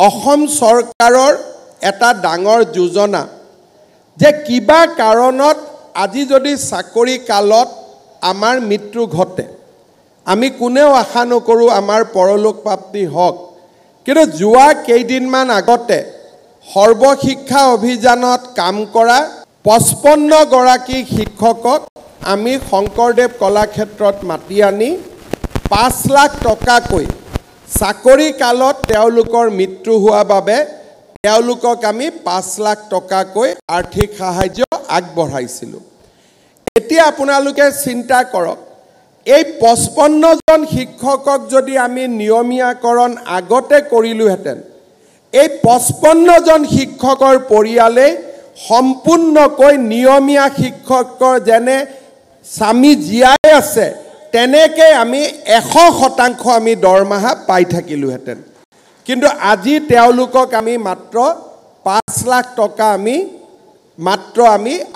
অসম চৰকাৰৰ এটা ডাঙৰ যোজনা যে কিবা কাৰণত আজি যদি চাকৰি কালত আমাৰ মৃত্যু ঘটে আমি কোনেও আশা নকৰো আমাৰ পৰলোক প্ৰাপ্তি হওক কিন্তু যোৱা কেইদিনমান আগতে সৰ্বশিক্ষা অভিযানত কাম কৰা 55 গৰাকী শিক্ষকক আমি শংকৰদেৱ কলাক্ষেত্ৰত মাতি আনি 5 লাখ টকাকৈ চাকৰি কালত তেওঁলোকৰ মৃত্যু হোৱা বাবে তেওঁলোকক আমি 5 লাখ টকাকৈ আৰ্থিক সাহায্য আগবঢ়াইছিলো এতিয়া আপোনালোকে চিন্তা কৰক এই 55 জন শিক্ষকক যদি আমি নিয়মীয়াকৰণ আগতে কৰিলোহেঁতেন এই 55 জন শিক্ষকৰ পৰিয়ালে সম্পূৰ্ণকৈ নিয়মীয়া শিক্ষকৰ যেনে স্বামী জীয়াই আছে তেনেকে আমি 100% আমি দৰমহা পাই থাকিলোহেঁতেন কিন্তু আজি তেওঁলোকক আমি মাত্ৰ 5 লাখ টকা আমি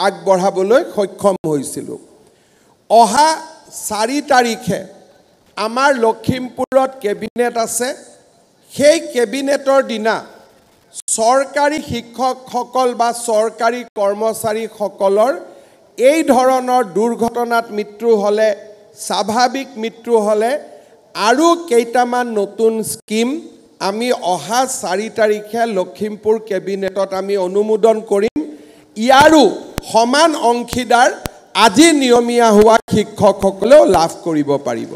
আগবঢ়াবলৈ সক্ষম হৈছিলো অহা 4 তাৰিখে আমাৰ লখিমপুৰত কেবিনেট আছে সেই কেবিনেটৰ দিনা চৰকাৰী শিক্ষকসকল বা চৰকাৰী কৰ্মচাৰীসকলৰ এই ধৰণৰ দুৰ্ঘটনাত মৃত্যু হলে স্বাভাৱিক মৃত্যু হলে আৰু কেইটামান নতুন স্কিম আমি অহা 4 তাৰিখে লখিমপুৰ কেবিনেটত আমি অনুমোদন কৰিম ইয়াৰো সমান অংশীদাৰ আজি নিয়মীয়া হোৱা শিক্ষকসকলেও লাভ কৰিব পাৰিব